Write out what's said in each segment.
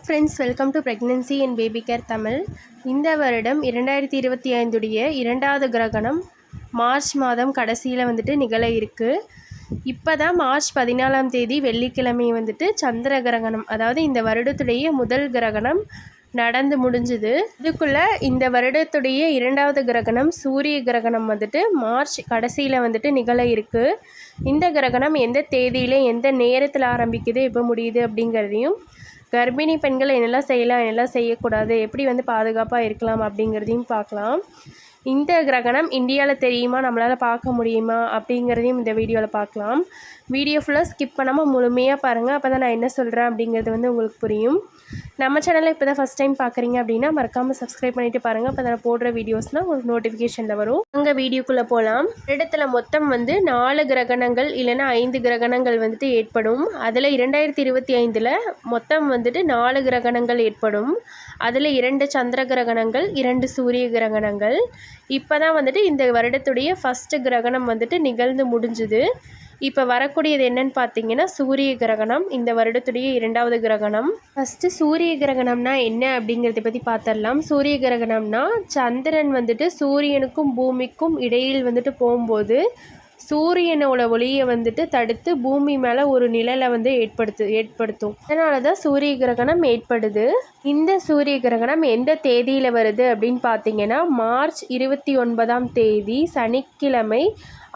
Friends, welcome to pregnancy and baby care Tamil. இந்த வருடம் 2025 இரண்டாவது கிரகணம் மார்ச் மாதம் கடைசியில் நிகழ இருக்குது. இப்போ தான் மார்ச் 14 வெள்ளிக்கிழமை சந்திர கிரகணம், அதாவது இந்த வருடத்துடைய முதல் கிரகணம் நடந்து முடிஞ்சுது. இதுக்குள்ளே இந்த வருடத்துடைய இரண்டாவது கிரகணம் சூரிய கிரகணம் மார்ச் கடைசியில் நிகழ இருக்குது. இந்த கிரகணம் எந்த தேதியில் எந்த நேரத்தில் ஆரம்பிக்குது, எப்போ முடியுது அப்படிங்கிறதையும், கர்ப்பிணி பெண்கள் என்னெல்லாம் செய்யலாம், என்னெல்லாம் செய்யக்கூடாது, எப்படி பாதுகாப்பாக இருக்கலாம் அப்படிங்கிறதையும் பார்க்கலாம். இந்த கிரகணம் இந்தியாவில் தெரியுமா, நம்மளால் பார்க்க முடியுமா அப்படிங்கிறதையும் இந்த வீடியோவில் பார்க்கலாம். வீடியோ ஃபுல்லாக ஸ்கிப் பண்ணாமல் முழுமையாக பாருங்கள். அப்போ தான் நான் என்ன சொல்கிறேன் அப்படிங்கிறது உங்களுக்கு புரியும். நம்ம சேனலில் இப்போ தான் ஃபஸ்ட் டைம் பார்க்குறீங்க அப்படின்னா மறக்காமல் சப்ஸ்கிரைப் பண்ணிவிட்டு பாருங்கள். அப்போ தான் போடுற வீடியோஸ்லாம் உங்களுக்கு நோட்டிஃபிகேஷனில் வரும். அங்கே வீடியோக்குள்ளே போகலாம். இடத்துல மொத்தம் 4 கிரகணங்கள் இல்லைன்னா 5 கிரகணங்கள் ஏற்படும். அதில் 2025 மொத்தம் 4 கிரகணங்கள் ஏற்படும். அதில் 2 சந்திர கிரகணங்கள், 2 சூரிய கிரகணங்கள். இப்போ தான் இந்த வருடத்துடைய ஃபஸ்ட்டு கிரகணம் நிகழ்ந்து முடிஞ்சுது. இப்போ வரக்கூடியது என்னன்னு பார்த்தீங்கன்னா சூரிய கிரகணம், இந்த வருடத்துடைய இரண்டாவது கிரகணம். ஃபஸ்ட்டு சூரிய கிரகணம்னா என்ன அப்படிங்கிறத பற்றி பார்த்துடலாம். சூரிய கிரகணம்னா சந்திரன் சூரியனுக்கும் பூமிக்கும் இடையில் போகும்போது சூரியனோட ஒளியை தடுத்து பூமி மேலே ஒரு நிழலை ஏற்படுத்தும். அதனால தான் சூரிய கிரகணம் ஏற்படுது. இந்த சூரிய கிரகணம் எந்த தேதியில் வருது அப்படின்னு பார்த்தீங்கன்னா மார்ச் 29 சனிக்கிழமை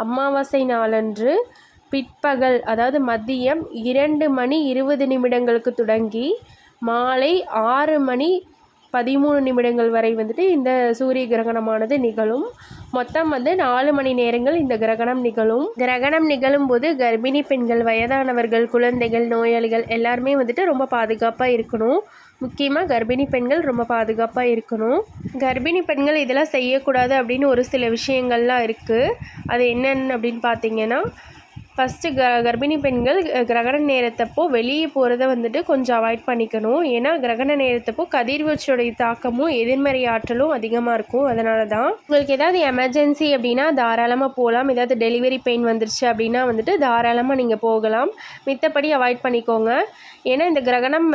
அமாவாசை நாளன்று பிற்பகல், அதாவது மதியம் 2:20 தொடங்கி மாலை 6:13 வரை இந்த சூரிய கிரகணமானது நிகழும். மொத்தம் 4 மணி நேரங்கள் இந்த கிரகணம் நிகழும். கிரகணம் நிகழும் போது கர்ப்பிணி பெண்கள், வயதானவர்கள், குழந்தைகள், நோயாளிகள் எல்லாருமே ரொம்ப பாதுகாப்பாக இருக்கணும். முக்கியமாக கர்ப்பிணி பெண்கள் ரொம்ப பாதுகாப்பாக இருக்கணும். கர்ப்பிணி பெண்கள் இதெல்லாம் செய்யக்கூடாது அப்படின்னு ஒரு சில விஷயங்கள்லாம் இருக்குது. அது என்னென்னு அப்படின்னு பார்த்தீங்கன்னா, ஃபஸ்ட்டு கர்ப்பிணி பெண்கள் கிரகண நேரத்தப்போ வெளியே போகிறத கொஞ்சம் அவாய்ட் பண்ணிக்கணும். ஏன்னா கிரகண நேரத்தப்போ கதிர்வீச்சோடைய தாக்கமும் எதிர்மறை ஆற்றலும் அதிகமாக இருக்கும். அதனால தான் உங்களுக்கு ஏதாவது எமர்ஜென்சி அப்படின்னா தாராளமாக போகலாம். ஏதாவது டெலிவரி பெயின் வந்துருச்சு அப்படின்னா தாராளமாக நீங்கள் போகலாம். மித்தபடி அவாய்ட் பண்ணிக்கோங்க. ஏன்னா இந்த கிரகணம்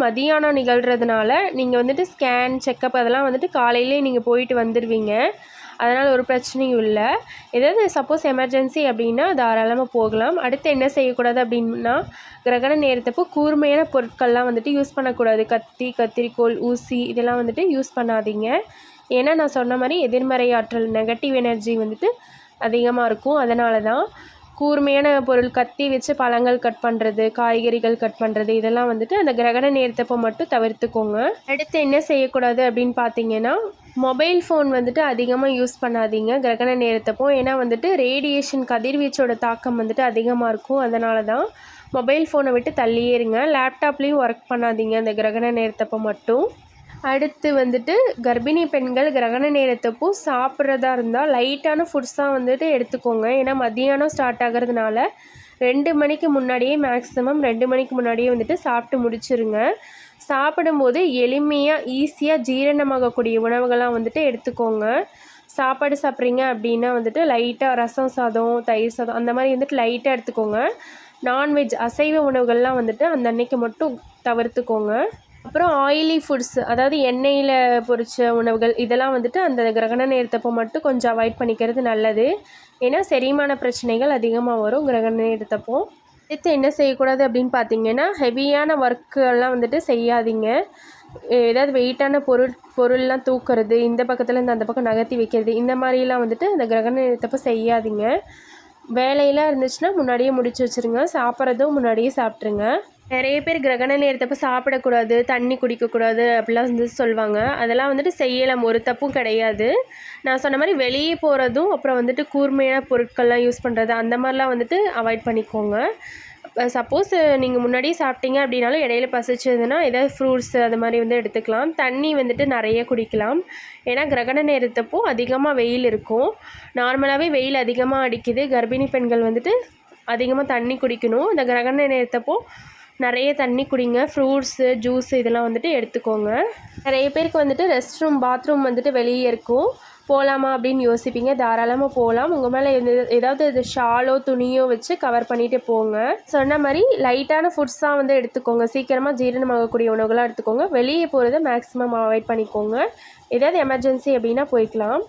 மதியானம் நிகழ்கிறதுனால நீங்கள் ஸ்கேன், செக்கப் அதெல்லாம் காலையிலே நீங்கள் போயிட்டு வந்துடுவீங்க. அதனால் ஒரு பிரச்சனையும் இல்லை. ஏதாவது சப்போஸ் எமர்ஜென்சி அப்படின்னா தாராளமாக போகலாம். அடுத்து என்ன செய்யக்கூடாது அப்படின்னா, கிரகண நேரத்தப்போ கூர்மையான பொருட்கள்லாம் யூஸ் பண்ணக்கூடாது. கத்தி, கத்திரிக்கோல், ஊசி இதெல்லாம் யூஸ் பண்ணாதீங்க. ஏன்னா நான் சொன்ன மாதிரி எதிர்மறை ஆற்றல், நெகட்டிவ் எனர்ஜி அதிகமாக இருக்கும். அதனால தான் கூர்மையான பொருள், கத்தி வச்சு பழங்கள் கட் பண்ணுறது, காய்கறிகள் கட் பண்ணுறது இதெல்லாம் அந்த கிரகண நேரத்தப்போ மட்டும் தவிர்த்துக்கோங்க. அடுத்து என்ன செய்யக்கூடாது அப்படின்னு பார்த்தீங்கன்னா, மொபைல் ஃபோன் அதிகமாக யூஸ் பண்ணாதீங்க கிரகண நேரத்தப்போ. ஏன்னா ரேடியேஷன், கதிர்வீச்சோட தாக்கம் அதிகமாக இருக்கும். அதனால தான் மொபைல் ஃபோனை விட்டு தள்ளியே இருங்க. லேப்டாப்லேயும் ஒர்க் பண்ணாதீங்க அந்த கிரகண நேரத்தப்போ மட்டும். அடுத்து கர்ப்பிணி பெண்கள் கிரகண நேரத்தப்போ சாப்பிட்றதா இருந்தால் லைட்டான ஃபுட்ஸாக எடுத்துக்கோங்க. ஏன்னா மதியானம் ஸ்டார்ட் ஆகிறதுனால 2 மணிக்கு முன்னாடியே, மேக்ஸிமம் 2 மணிக்கு முன்னாடியே சாப்பிட்டு முடிச்சிருங்க. சாப்பிடும்போது எளிமையாக ஈஸியாக ஜீரணமாகக்கூடிய உணவுகள்லாம் எடுத்துக்கோங்க. சாப்பாடு சாப்பிட்றீங்க அப்படின்னா லைட்டாக ரசம் சாதம், தயிர் சாதம் அந்த மாதிரி லைட்டாக எடுத்துக்கோங்க. நான்வெஜ், அசைவ உணவுகள்லாம் அந்த அன்னைக்கு மட்டும் தவிர்த்துக்கோங்க. அப்புறம் ஆயிலி ஃபுட்ஸ், அதாவது எண்ணெயில் பொரிச்ச உணவுகள் இதெல்லாம் அந்த கிரகண நேரத்தப்போ மட்டும் கொஞ்சம் அவாய்ட் பண்ணிக்கிறது நல்லது. ஏன்னா செரிமான பிரச்சனைகள் அதிகமாக வரும் கிரகண நேரத்தப்போ. அடுத்து என்ன செய்யக்கூடாது அப்படின்னு பார்த்தீங்கன்னா, ஹெவியான ஒர்க்கெல்லாம் செய்யாதீங்க. ஏதாவது வெயிட்டான பொருள்லாம் தூக்குறது, இந்த பக்கத்துலேருந்து அந்த பக்கம் நகர்த்தி வைக்கிறது, இந்த மாதிரிலாம் அந்த கிரகண நேரத்தப்போ செய்யாதீங்க. வேலையெல்லாம் இருந்துச்சுன்னா முன்னாடியே முடிச்சு வச்சுருங்க. சாப்பிட்றதும் முன்னாடியே சாப்பிட்ருங்க. நிறைய பேர் கிரகண நேரத்தப்போ சாப்பிடக்கூடாது, தண்ணி குடிக்கக்கூடாது அப்படிலாம் சொல்லுவாங்க. அதெல்லாம் செய்யலாம், ஒரு தப்பும் கிடையாது. நான் சொன்ன மாதிரி வெளியே போகிறதும் அப்புறம் கூர்மையான பொருட்கள்லாம் யூஸ் பண்ணுறது அந்த மாதிரிலாம் அவாய்ட் பண்ணிக்கோங்க. சப்போஸ் நீங்கள் முன்னாடியே சாப்பிட்டீங்க அப்படின்னாலும் இடையில பசிச்சதுன்னா ஏதாவது ஃப்ரூட்ஸ் அது மாதிரி எடுத்துக்கலாம். தண்ணி நிறைய குடிக்கலாம். ஏன்னா கிரகண நேரத்தப்போ அதிகமாக வெயில் இருக்கும். நார்மலாகவே வெயில் அதிகமாக அடிக்குது. கர்ப்பிணி பெண்கள் அதிகமாக தண்ணி குடிக்கணும். இந்த கிரகண நேரத்தப்போ நிறைய தண்ணி குடிங்க. ஃப்ரூட்ஸு, ஜூஸ் இதெல்லாம் எடுத்துக்கோங்க. நிறைய பேருக்கு ரெஸ்ட் ரூம், பாத்ரூம் வெளியே இருக்கும். போகலாமா அப்படின்னு யோசிப்பீங்க. தாராளமாக போகலாம். உங்கள் மேலே ஏதாவது இது ஷாலோ துணியோ வச்சு கவர் பண்ணிவிட்டு போங்க. சொன்ன மாதிரி லைட்டான ஃபுட்ஸ் தான் வந்து எடுத்துக்கோங்க. சீக்கிரமாக ஜீரணமாகக்கூடிய உணவுகளாக எடுத்துக்கோங்க. வெளியே போகிறத மேக்ஸிமம் அவாய்ட் பண்ணிக்கோங்க. ஏதாவது எமர்ஜென்சி அப்படின்னா போய்க்கலாம்.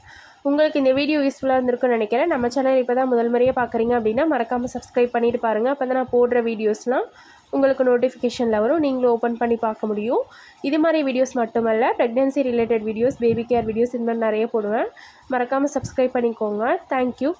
உங்களுக்கு இந்த வீடியோ யூஸ்ஃபுல்லாக இருந்திருக்குன்னு நினைக்கிறேன். நம்ம சேனல் இப்போ தான் முதல் முறையாக பார்க்குறீங்க அப்படின்னா மறக்காமல் சப்ஸ்கிரைப் பண்ணிட்டு பாருங்கள். அப்போ தான் நான் போடுற வீடியோஸ்லாம் உங்களுக்கு நோட்டிஃபிகேஷனில் வரும். நீங்களும் ஓப்பன் பண்ணி பார்க்க முடியும். இது மாதிரி வீடியோஸ் மட்டுமல்ல, pregnancy related videos, baby care videos இந்த மாதிரி நிறைய போடுவேன். மறக்காமல் சப்ஸ்கிரைப் பண்ணிக்கோங்க. தேங்க்யூ.